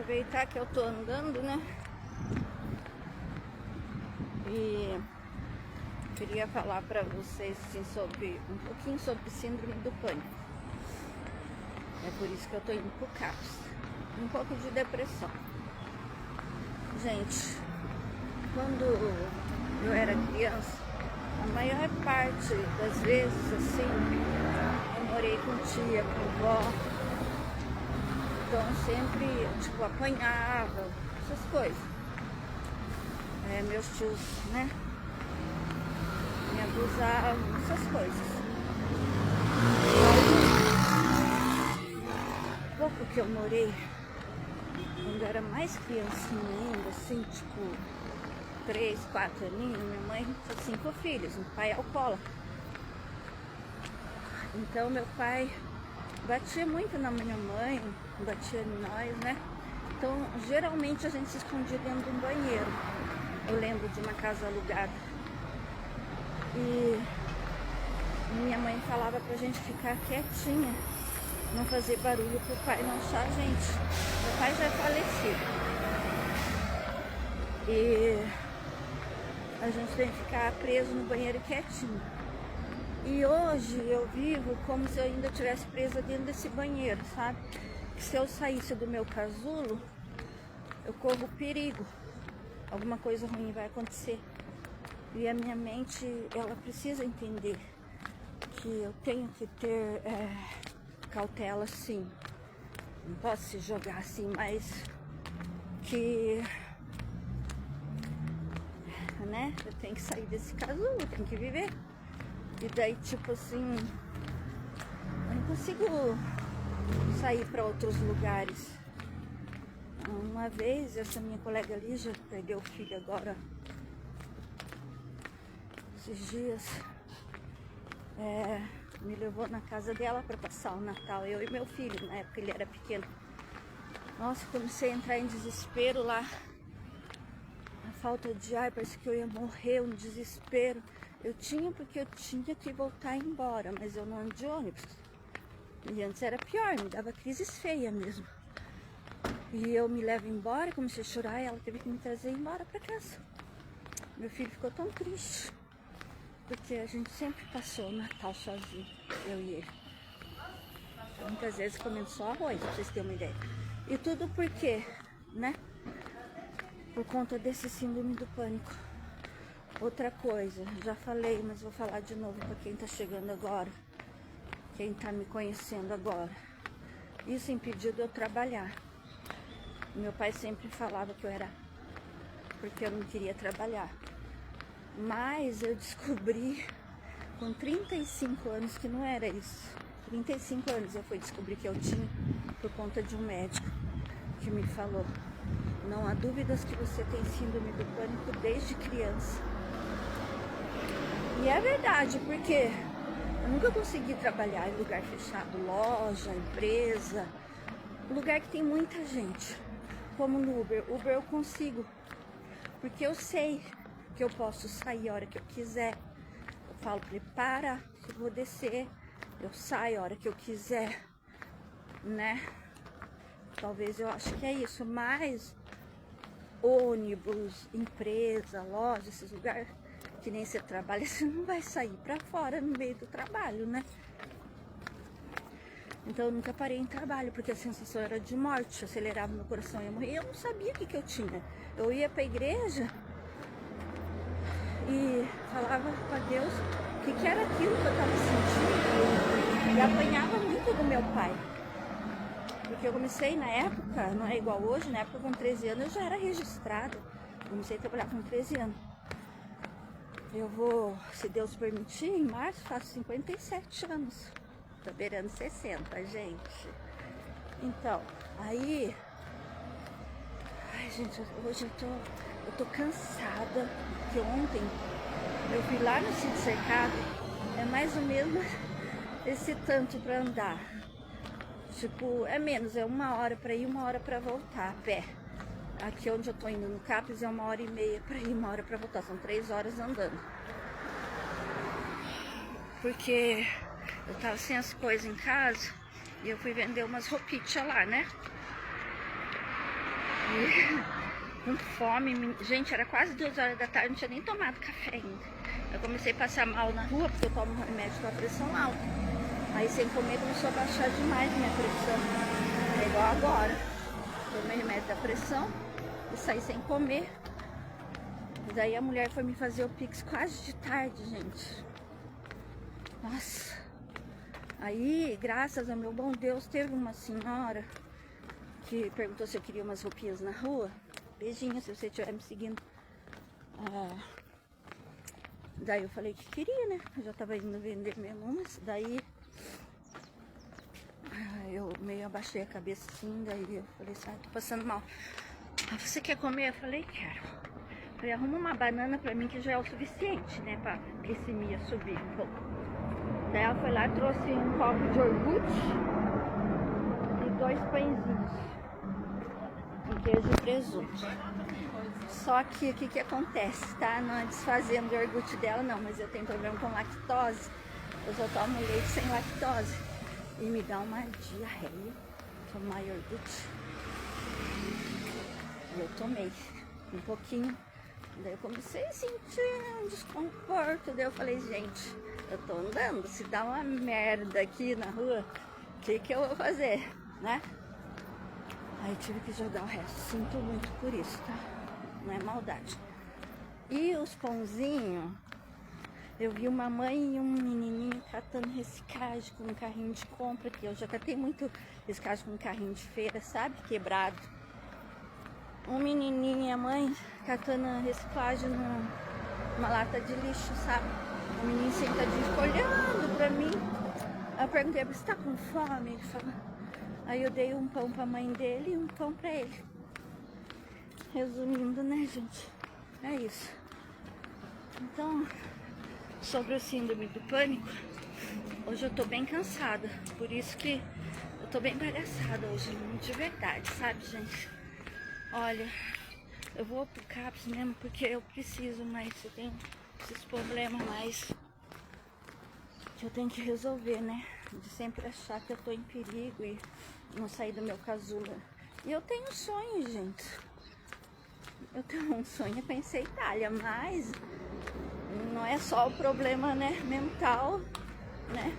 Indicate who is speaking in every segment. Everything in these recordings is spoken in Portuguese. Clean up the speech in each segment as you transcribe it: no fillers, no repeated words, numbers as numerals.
Speaker 1: aproveitar que eu tô andando, né? E queria falar pra vocês assim, um pouquinho sobre síndrome do pânico. É por isso que eu tô indo pro CAPS. Um pouco de depressão. Gente, quando eu era criança, a maior parte das vezes, assim, eu morei com tia, com vó. Então sempre, tipo, apanhava, essas coisas. Meus tios, né, me abusavam, essas coisas. Pouco que eu morei, quando eu era mais criancinha ainda, assim, tipo, 3, 4 aninhos, minha mãe tinha 5 filhos, um pai alcoólatra. Então meu pai batia muito na minha mãe, batia em nós, né? Então geralmente a gente se escondia dentro de um banheiro. Eu lembro de uma casa alugada. E minha mãe falava pra gente ficar quietinha, não fazer barulho pro pai não achar a gente. Meu pai já é falecido. E a gente tem que ficar preso no banheiro quietinho. E hoje eu vivo como se eu ainda estivesse presa dentro desse banheiro, sabe? Que se eu saísse do meu casulo, eu corro perigo. Alguma coisa ruim vai acontecer. E a minha mente, ela precisa entender que eu tenho que ter cautela, sim. Não posso se jogar assim, mas que, né? Eu tenho que sair desse casulo, eu tenho que viver. E daí, tipo assim, eu não consigo sair para outros lugares. Uma vez, essa minha colega Lígia perdeu o filho agora, esses dias, me levou na casa dela para passar o Natal, eu e meu filho, na época ele era pequeno. Nossa, comecei a entrar em desespero lá, a falta de ar, parece que eu ia morrer, um desespero. Porque eu tinha que voltar embora, mas eu não ando de ônibus. E antes era pior, me dava crises feias mesmo. E eu me levo embora, comecei a chorar e ela teve que me trazer embora para casa. Meu filho ficou tão triste, porque a gente sempre passou o Natal sozinho, eu e ele. Muitas vezes comendo só arroz, pra vocês terem uma ideia. E tudo por quê, né? Por conta desse síndrome do pânico. Outra coisa, já falei, mas vou falar de novo para quem tá chegando agora, quem tá me conhecendo agora. Isso impediu de eu trabalhar. Meu pai sempre falava que eu era porque eu não queria trabalhar. Mas eu descobri com 35 anos que não era isso. 35 anos eu fui descobrir que eu tinha por conta de um médico que me falou: não há dúvidas que você tem síndrome do pânico desde criança. E é verdade, porque eu nunca consegui trabalhar em lugar fechado, loja, empresa, lugar que tem muita gente, como no Uber. Uber eu consigo, porque eu sei que eu posso sair a hora que eu quiser. Eu falo, prepara, que eu vou descer, eu saio a hora que eu quiser, né? Talvez eu acho que é isso, mas ônibus, empresa, loja, esses lugares que nem você trabalha, você não vai sair pra fora no meio do trabalho, né? Então eu nunca parei em trabalho, porque a sensação era de morte, acelerava meu coração, ia morrer. Eu não sabia o que eu tinha. Eu ia pra igreja e falava pra Deus o que era aquilo que eu tava sentindo. E apanhava muito do meu pai. Porque eu comecei na época, não é igual hoje, na época com 13 anos eu já era registrada. Comecei a trabalhar com 13 anos. Eu vou, se Deus permitir, em março faço 57 anos. Tô beirando 60, gente. Então, aí... Ai, gente, hoje eu tô cansada. Porque ontem eu fui lá no sítio cercado. É mais ou menos esse tanto pra andar. Tipo, é menos, é 1 hora pra ir, 1 hora pra voltar a pé. Aqui onde eu tô indo no CAPS é 1h30 pra ir, 1 hora pra voltar. São 3 horas andando. Porque eu tava sem as coisas em casa e eu fui vender umas roupinhas lá, né? E com fome, gente, era quase 2 horas da tarde, não tinha nem tomado café ainda. Eu comecei a passar mal na rua, porque eu tomo remédio com a pressão alta. Aí sem comer começou a baixar demais minha pressão. É igual agora. Tomei remédio da pressão e saí sem comer. E daí a mulher foi me fazer o Pix quase de tarde, gente. Nossa. Aí, graças ao meu bom Deus, teve uma senhora que perguntou se eu queria umas roupinhas na rua. Beijinho, se você estiver me seguindo. Daí eu falei que queria, né? Eu já tava indo vender mesmo umas. Daí eu meio abaixei a cabeça assim. Daí eu falei assim, tô passando mal. Você quer comer? Eu falei, quero. Eu falei, arruma uma banana pra mim que já é o suficiente, né? Pra glicemia subir um pouco. Daí ela foi lá e trouxe um copo de iogurte e 2 pãezinhos. Com queijo e presunto. Só que o que acontece, tá? Não é desfazendo o iogurte dela, não, mas eu tenho problema com lactose. Eu só tomo leite sem lactose. E me dá uma diarreia tomar iogurte. E eu tomei um pouquinho. Daí eu comecei a sentir um desconforto. Daí eu falei, gente, eu tô andando. Se dá uma merda aqui na rua, o que eu vou fazer, né? Aí tive que jogar o resto. Sinto muito por isso, tá? Não é maldade. E os pãozinhos, eu vi uma mãe e um menininho catando reciclagem com um carrinho de compra, que eu já catei muito reciclagem com um carrinho de feira, sabe? Quebrado. Um menininho e a mãe catando reciclagem numa lata de lixo, sabe? O menino sentadinho ficou olhando pra mim. Aí eu perguntei, você tá com fome? Ele falou. Aí eu dei um pão pra mãe dele e um pão pra ele. Resumindo, né, gente? É isso. Então, sobre o síndrome do pânico, hoje eu tô bem cansada. Por isso que eu tô bem bagaçada hoje, de verdade, sabe, gente? Olha, eu vou pro CAPS mesmo porque eu preciso, mas eu tenho esses problemas mais que eu tenho que resolver, né? De sempre achar que eu tô em perigo e não sair do meu casulo. E eu tenho sonho, gente. Eu tenho um sonho é conhecer a Itália, mas não é só o problema, né, mental, né?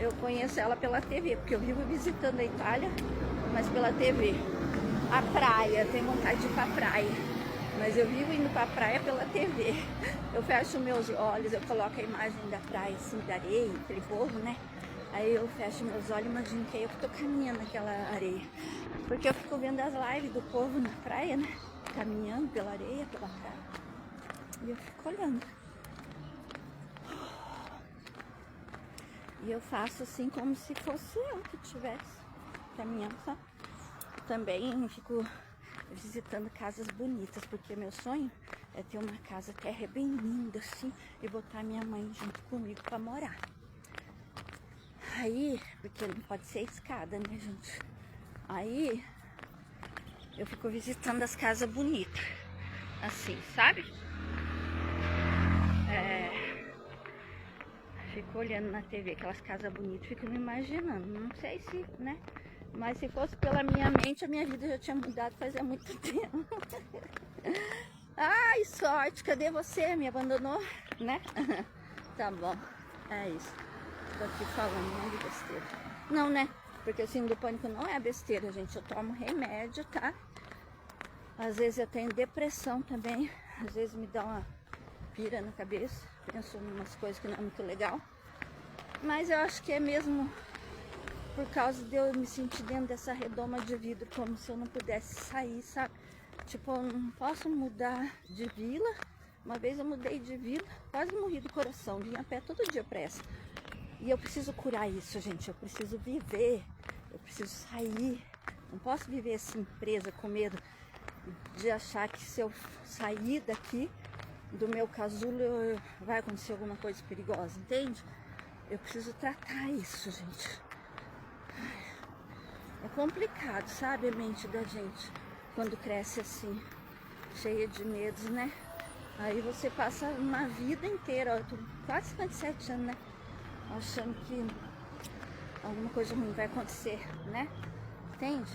Speaker 1: Eu conheço ela pela TV, porque eu vivo visitando a Itália, mas pela TV. A praia, tenho vontade de ir pra praia, mas eu vivo indo pra praia pela TV. Eu fecho meus olhos, eu coloco a imagem da praia, assim, da areia, aquele povo, né? Aí eu fecho meus olhos e imagino que eu tô caminhando naquela areia. Porque eu fico vendo as lives do povo na praia, né? Caminhando pela areia, pela praia. E eu fico olhando. E eu faço assim como se fosse eu que estivesse caminhando, sabe? Também fico visitando casas bonitas, porque meu sonho é ter uma casa terra bem linda assim e botar minha mãe junto comigo pra morar. Aí, porque não pode ser escada, né, gente? Aí eu fico visitando as casas bonitas, assim, sabe? Fico olhando na TV aquelas casas bonitas, fico me imaginando. Não sei se, né? Mas se fosse pela minha mente, a minha vida já tinha mudado fazia muito tempo. Ai, sorte, cadê você? Me abandonou, né? Tá bom, é isso. Tô aqui falando, não de besteira. Não, né? Porque o síndrome do pânico não é besteira, gente. Eu tomo remédio, tá? Às vezes eu tenho depressão também. Às vezes me dá uma pira na cabeça. Penso em umas coisas que não é muito legal. Mas eu acho que é mesmo por causa de eu me sentir dentro dessa redoma de vidro, como se eu não pudesse sair, sabe? Tipo, eu não posso mudar de vila. Uma vez eu mudei de vila, quase morri do coração. Vim a pé todo dia pra essa. E eu preciso curar isso, gente. Eu preciso viver. Eu preciso sair. Não posso viver assim, presa, com medo de achar que se eu sair daqui, do meu casulo, vai acontecer alguma coisa perigosa, entende? Eu preciso tratar isso, gente. É complicado, sabe, a mente da gente, quando cresce assim, cheia de medos, né? Aí você passa uma vida inteira, ó, eu tô quase 57 anos, né? Achando que alguma coisa ruim vai acontecer, né? Entende?